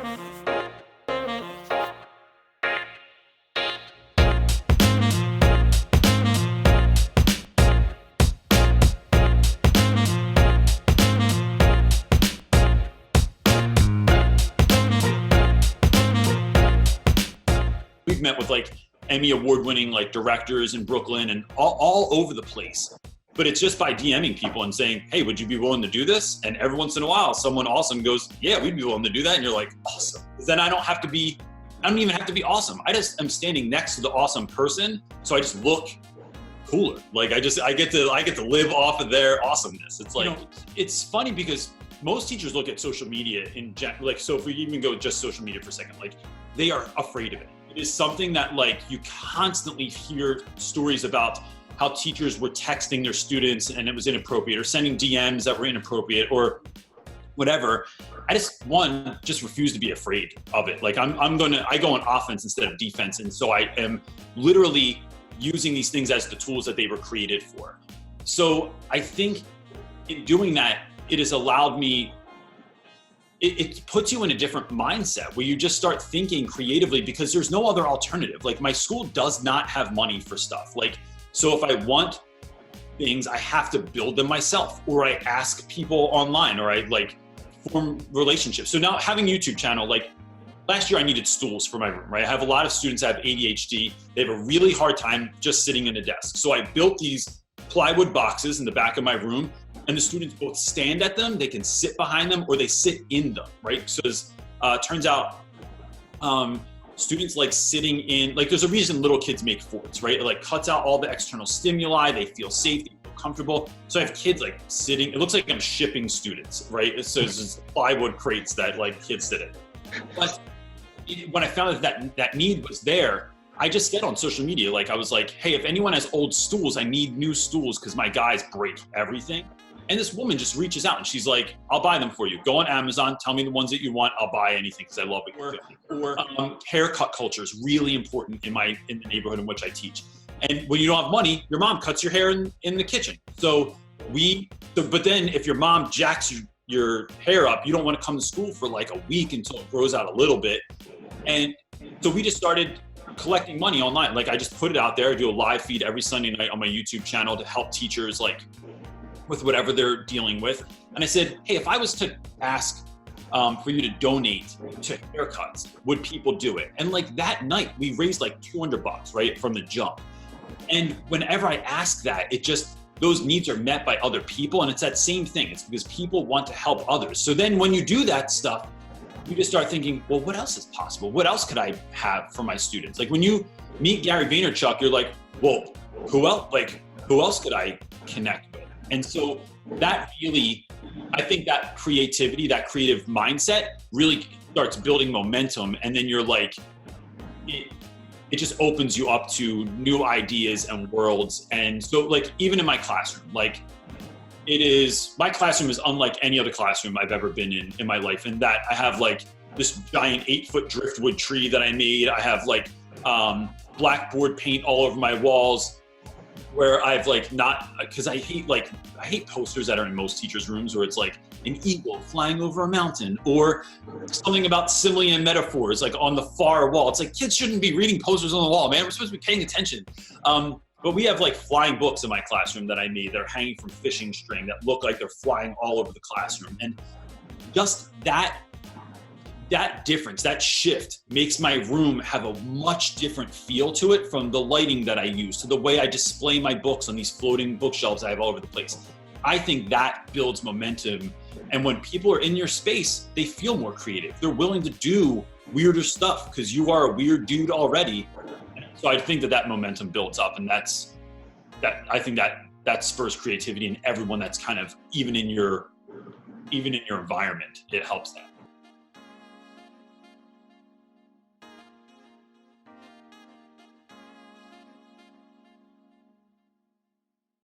We've met with like Emmy award-winning like directors in Brooklyn and all over the place. But it's just by DMing people and saying, hey, would you be willing to do this? And every once in a while, someone awesome goes, yeah, we'd be willing to do that. And you're like, awesome. Then I don't even have to be awesome. I just am standing next to the awesome person. So I just look cooler. Like I get to live off of their awesomeness. It's like, it's funny because most teachers look at social media in like, so if we even go just social media for a second, like they are afraid of it. It is something that like you constantly hear stories about how teachers were texting their students and it was inappropriate, or sending DMs that were inappropriate or whatever. I just refuse to be afraid of it. Like I go on offense instead of defense. And so I am literally using these things as the tools that they were created for. So I think in doing that, it has allowed me, it puts you in a different mindset where you just start thinking creatively because there's no other alternative. Like my school does not have money for stuff. Like, so if I want things, I have to build them myself, or I ask people online, or I like form relationships. So now having a YouTube channel, like last year I needed stools for my room, right? I have a lot of students that have ADHD. They have a really hard time just sitting in a desk. So I built these plywood boxes in the back of my room, and the students both stand at them, they can sit behind them, or they sit in them, right? So it turns out students like sitting in, like there's a reason little kids make forts, right? It like cuts out all the external stimuli, they feel safe, they feel comfortable. So I have kids like sitting, it looks like I'm shipping students, right? So it's just plywood crates that like kids sit in. But when I found that need was there, I just said on social media, like I was like, hey, if anyone has old stools, I need new stools because my guys break everything. And this woman just reaches out and she's like, I'll buy them for you. Go on Amazon, tell me the ones that you want. I'll buy anything because I love it. Or haircut culture is really important in the neighborhood in which I teach. And when you don't have money, your mom cuts your hair in the kitchen. But then if your mom jacks your hair up, you don't want to come to school for like a week until it grows out a little bit. And so we just started collecting money online. Like I just put it out there. I do a live feed every Sunday night on my YouTube channel to help teachers like with whatever they're dealing with. And I said, hey, if I was to ask for you to donate to haircuts, would people do it? And like that night we raised like $200, right? From the jump. And whenever I ask that, those needs are met by other people. And it's that same thing. It's because people want to help others. So then when you do that stuff, you just start thinking, well, what else is possible? What else could I have for my students? Like when you meet Gary Vaynerchuk, you're like, well, who else could I connect with? And so that really, I think that creativity, that creative mindset really starts building momentum. And then you're like, it just opens you up to new ideas and worlds. And so like, even in my classroom, like my classroom is unlike any other classroom I've ever been in my life. And that I have like this giant 8-foot driftwood tree that I made. I have like blackboard paint all over my walls, where I've like because I hate posters that are in most teachers' rooms where it's like an eagle flying over a mountain or something about simile and metaphors like on the far wall. It's like kids shouldn't be reading posters on the wall, man. We're supposed to be paying attention. But we have like flying books in my classroom that I made that are hanging from fishing string that look like they're flying all over the classroom. And just that difference, that shift makes my room have a much different feel to it, from the lighting that I use to the way I display my books on these floating bookshelves I have all over the place. I think that builds momentum. And when people are in your space, they feel more creative. They're willing to do weirder stuff because you are a weird dude already. So I think that momentum builds up, and I think that spurs creativity in everyone that's kind of even in your environment. It helps that.